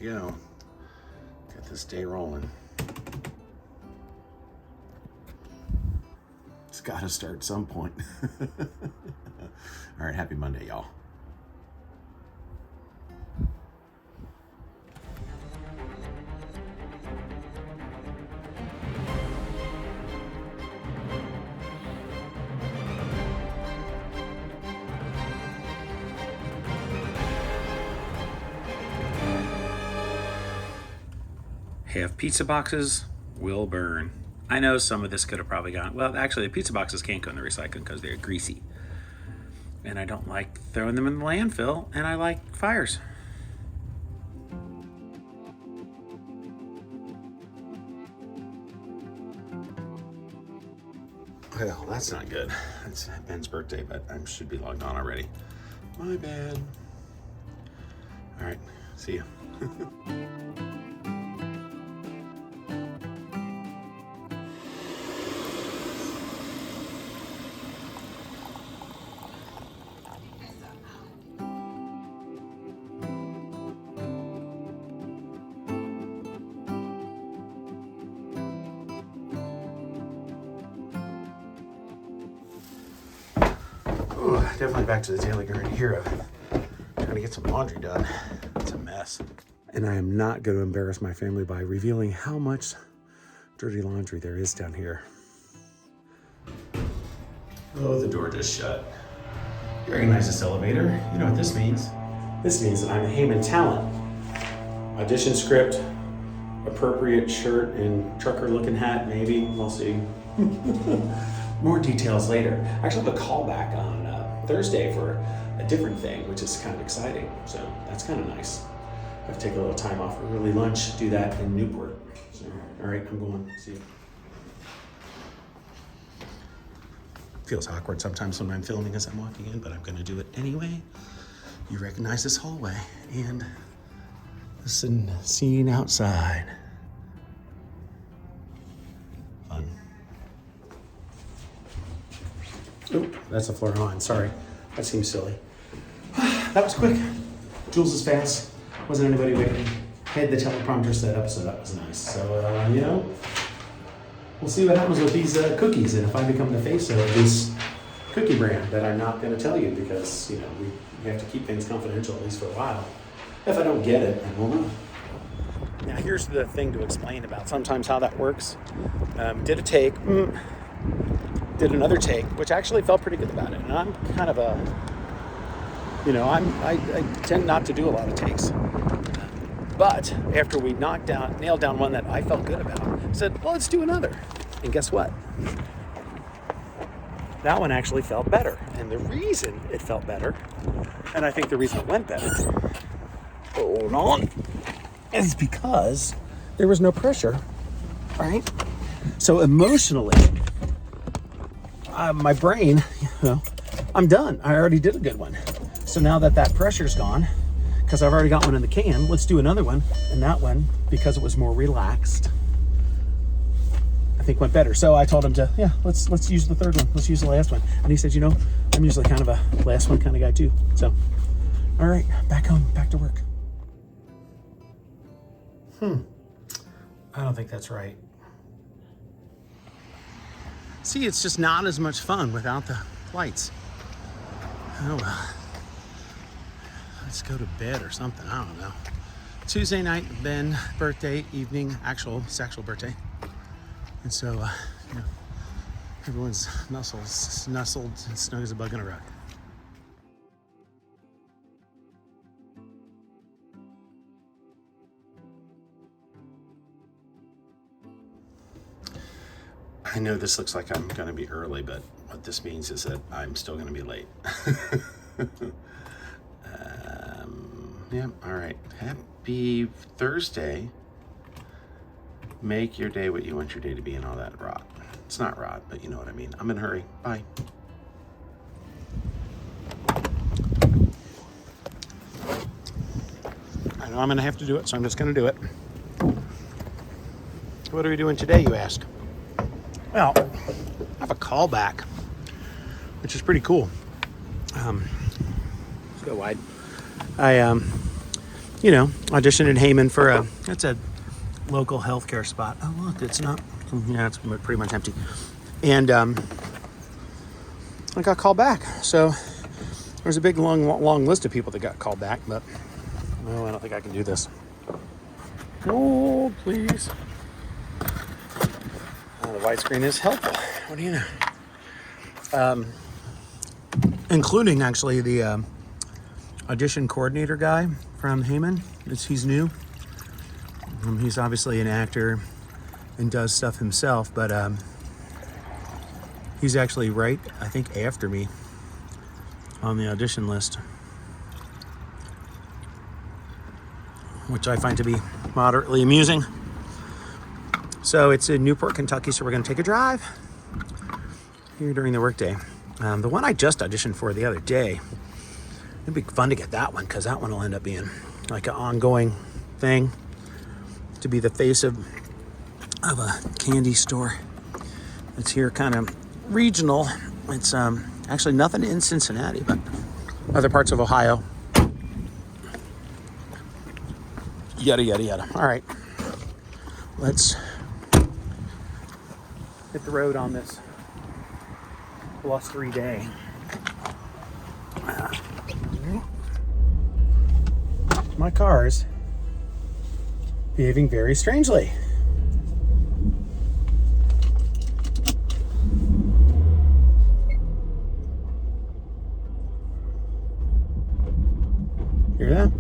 you go. Get this day rolling. It's got to start at some point. All right, happy Monday, y'all. Half pizza boxes will burn. I know some of this could have probably gone, well, actually the pizza boxes can't go in the recycling because they're greasy. And I don't like throwing them in the landfill, and I like fires. Well, that's not good. It's Ben's birthday, but I should be logged on already. My bad. All right, see you. Ooh, definitely back to the daily grind here of trying to get some laundry done. It's a mess. And I am not going to embarrass my family by revealing how much dirty laundry there is down here. Oh, the door just shut. You recognize this elevator. You know what this means. This means that I'm a Heyman talent. Audition script, appropriate shirt and trucker looking hat, maybe. We'll see. More details later. I actually have a callback on Thursday for a different thing, which is kind of exciting. So that's kind of nice. I have to take a little time off for early lunch, do that in Newport. So, all right, I'm going. See you. Feels awkward sometimes when I'm filming as I'm walking in, but I'm going to do it anyway. You recognize this hallway and listen, scene outside. Fun. Oh, that's a floor line. Sorry, that seems silly. That was quick. Jules is fast. Wasn't anybody waiting. Had the teleprompter set up, so that was nice. So, you know, we'll see what happens with these cookies and if I become the face of this cookie brand that I'm not going to tell you because, you know, we have to keep things confidential at least for a while. If I don't get it, then we'll know. Now, here's the thing to explain about sometimes how that works. Did a take, did another take, which actually felt pretty good about it. And I'm kind of a, you know, I tend not to do a lot of takes. But after we nailed down one that I felt good about, I said, well, let's do another. And guess what? That one actually felt better. And the reason it felt better, and I think the reason it went better, hold on, is because there was no pressure, right? So emotionally, my brain, you know, I'm done. I already did a good one. So now that pressure's gone, because I've already got one in the can, let's do another one. And that one, because it was more relaxed, I think went better. So I told him to, yeah, let's use the third one. Let's use the last one. And he said, you know, I'm usually kind of a last one kind of guy too. So, all right, back home, back to work. I don't think that's right. See, it's just not as much fun without the lights. Oh well. Let's go to bed or something. I don't know. Tuesday night, Ben, birthday, evening, actual birthday. And so, you know, everyone's nestled and snug as a bug in a rug. I know this looks like I'm going to be early, but what this means is that I'm still going to be late. Yeah, all right. Happy Thursday. Make your day what you want your day to be and all that rot. It's not rot, but you know what I mean. I'm in a hurry. Bye. I know I'm going to have to do it, so I'm just going to do it. What are we doing today, you ask? Well, I have a callback, which is pretty cool. Let's go wide. you know, auditioned in Heyman for it's a local healthcare spot. Oh, look, it's not, yeah, it's pretty much empty. And I got called back. So there's a big, long list of people that got called back, but no, I don't think I can do this. Oh, please. The widescreen is helpful. What do you know? Including actually the audition coordinator guy from Heyman. He's new. He's obviously an actor and does stuff himself, but he's actually right, I think, after me on the audition list, which I find to be moderately amusing. So it's in Newport, Kentucky, so we're going to take a drive here during the workday. The one I just auditioned for the other day, it'd be fun to get that one, because that one will end up being like an ongoing thing, to be the face of a candy store. It's here, kind of regional. It's actually nothing in Cincinnati, but other parts of Ohio. Yada, yada, yada. All right. Let's hit the road on this blustery day. My car's behaving very strangely. Hear that?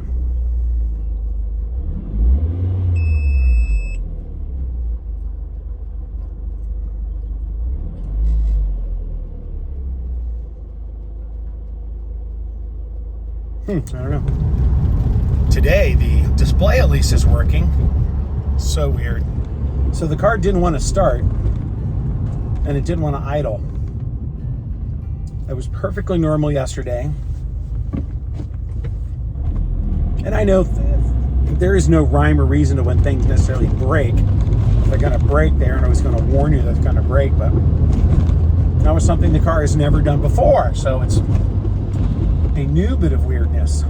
I don't know. Today, the display at least is working. So weird. So the car didn't want to start, and it didn't want to idle. It was perfectly normal yesterday. And I know there is no rhyme or reason to when things necessarily break. If they're going to break, they aren't always going to warn you that it's going to break, but that was something the car has never done before. So it's a new bit of weirdness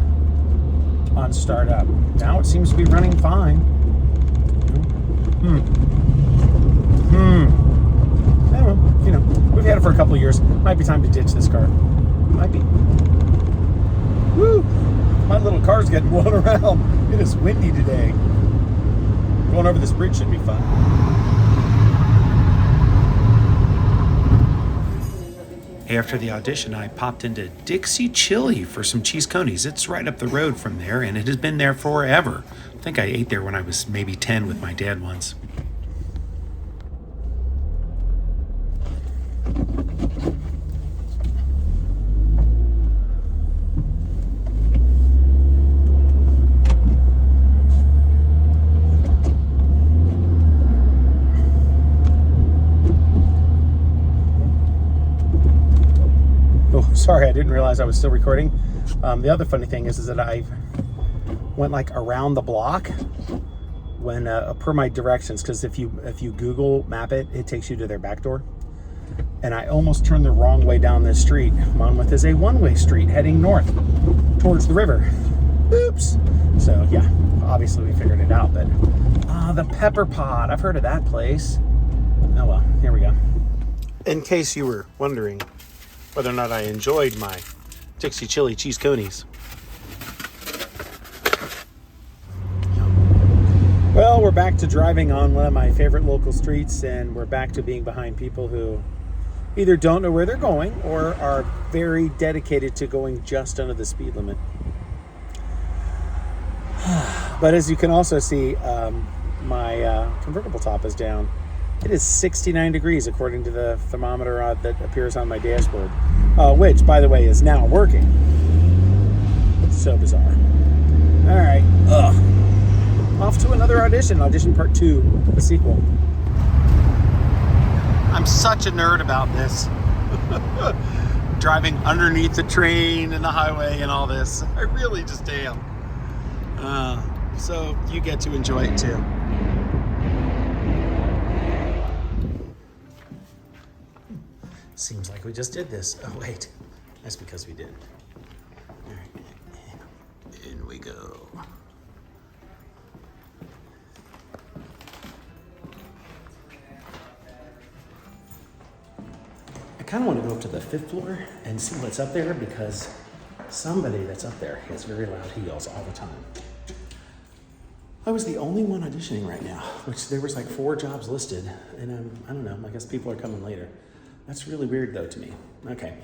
on startup. Now it seems to be running fine. Anyway, you know, we've had it for a couple of years. Might be time to ditch this car. Might be. Woo! My little car's getting blown around. It is windy today. Going over this bridge should be fun. After the audition, I popped into Dixie Chili for some cheese conies. It's right up the road from there, and it has been there forever. I think I ate there when I was maybe 10 with my dad once. Sorry, I didn't realize I was still recording. The other funny thing is that I went like around the block when per my directions, because if you Google map it, it takes you to their back door. And I almost turned the wrong way down this street. Monmouth is a one-way street heading north towards the river. Oops. So yeah, obviously we figured it out. But the Pepper Pot, I've heard of that place. Oh well, here we go. In case you were wondering whether or not I enjoyed my Dixie Chili cheese conies. Well, we're back to driving on one of my favorite local streets, and we're back to being behind people who either don't know where they're going or are very dedicated to going just under the speed limit. But as you can also see, my convertible top is down. It is 69 degrees according to the thermometer that appears on my dashboard, which, by the way, is now working. So bizarre. All right, off to another audition part 2, the sequel. I'm such a nerd about this. Driving underneath the train and the highway and all this. I really just am. So you get to enjoy it too. Seems like we just did this. Oh, wait. That's because we did. All right. In we go. kind of want to go up to the 5th floor and see what's up there because somebody that's up there has very loud heels all the time. I was the only one auditioning right now, which there was like 4 jobs listed, and I don't know, I guess people are coming later. That's really weird though to me. Okay,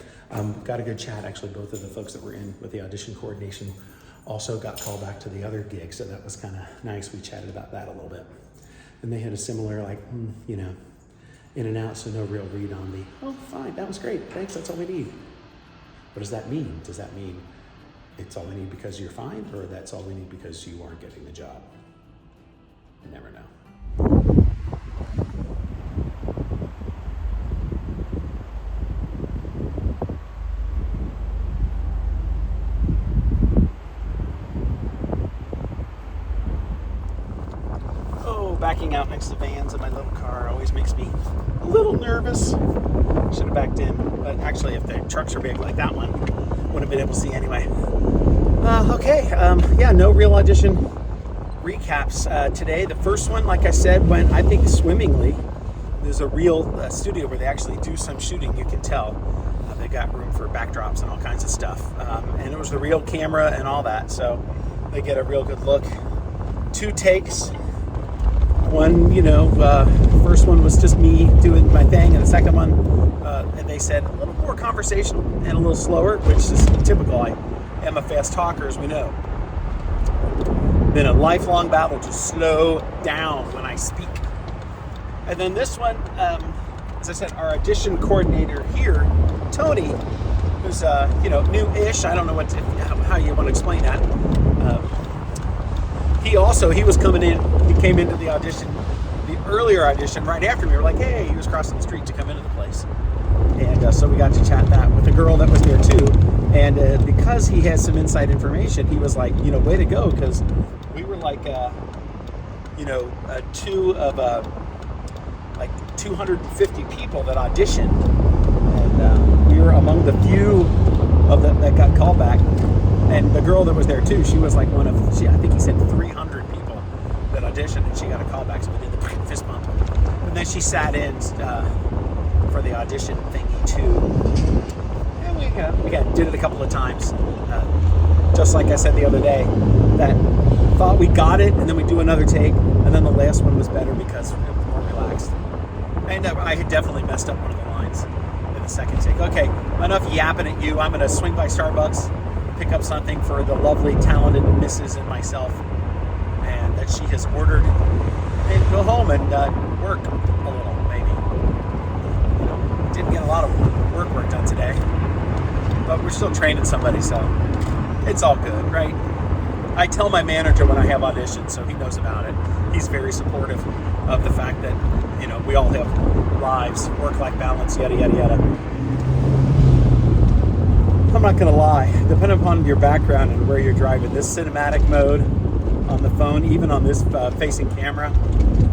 got a good chat. Actually, both of the folks that were in with the audition coordination also got called back to the other gig, so that was kind of nice. We chatted about that a little bit. And they had a similar like, you know, in and out, so no real read on the, oh, fine, that was great, thanks, that's all we need. What does that mean? Does that mean it's all we need because you're fine, or that's all we need because you aren't getting the job? You never know. Backing out next to vans in my little car always makes me a little nervous. Should have backed in, but actually if the trucks are big like that one, wouldn't have been able to see anyway. Yeah, no real audition recaps today. The first one, like I said, went, I think, swimmingly. There's a real studio where they actually do some shooting, you can tell. They got room for backdrops and all kinds of stuff. And it was the real camera and all that, so they get a real good look. 2 takes. One, you know, first one was just me doing my thing, and the second one, and they said a little more conversational and a little slower, which is typical. I am a fast talker, as we know. Been a lifelong battle to slow down when I speak. And then this one, as I said, our audition coordinator here, Tony, who's you know, new-ish. I don't know how you want to explain that. He was coming in. He came into the audition, the earlier audition, right after me. We were like, hey, he was crossing the street to come into the place. And so we got to chat that with a girl that was there too. And because he has some inside information, he was like, you know, way to go, because we were like, you know, 2 of like 250 people that auditioned. And we were among the few of them that got called back. And the girl that was there too, she was like one of, I think he said 300 people that auditioned, and she got a call back, so we did the fist bump. And then she sat in for the audition thingy too. And we did it a couple of times. Just like I said the other day, that thought we got it, and then we do another take, and then the last one was better because it was more relaxed. And I had definitely messed up one of the lines in the second take. Okay, enough yapping at you. I'm going to swing by Starbucks, pick up something for the lovely, talented Mrs. and myself, and that she has ordered, and go home and work a little, maybe. Didn't get a lot of work done today, but we're still training somebody, so it's all good, right? I tell my manager when I have auditions, so he knows about it. He's very supportive of the fact that, you know, we all have lives, work-life balance, yada, yada, yada. I'm not going to lie, depending upon your background and where you're driving, this cinematic mode on the phone, even on this facing camera,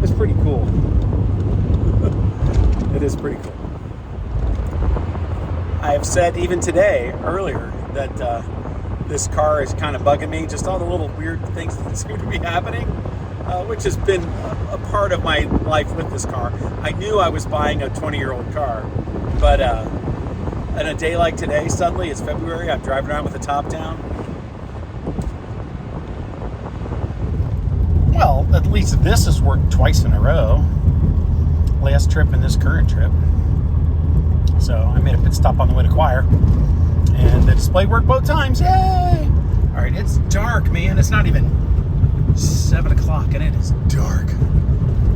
is pretty cool. It is pretty cool. I have said even today, earlier, that this car is kind of bugging me, just all the little weird things that seem to be happening, which has been a part of my life with this car. I knew I was buying a 20-year-old car, but on a day like today, suddenly it's February, I'm driving around with the top down. Well, at least this has worked twice in a row. Last trip and this current trip. So I made a pit stop on the way to choir, and the display worked both times. Yay! All right, it's dark, man. It's not even 7 o'clock, and it is dark.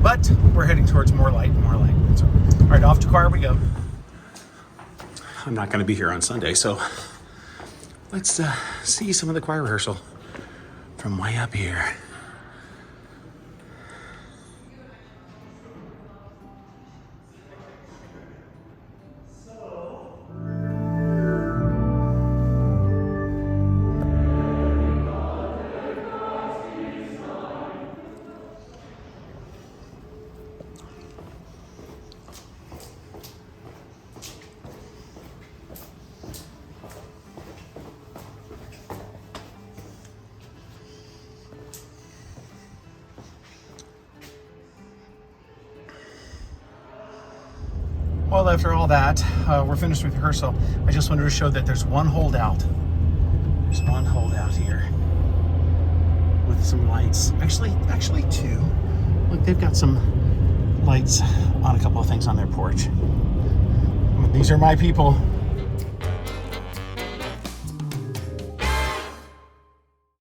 But we're heading towards more light and more light. So, all right, off to choir we go. I'm not going to be here on Sunday, so let's see some of the choir rehearsal from way up here. Well, after all that, we're finished with rehearsal. I just wanted to show that there's one holdout. There's one holdout here with some lights. Actually two. Look, they've got some lights on a couple of things on their porch. These are my people.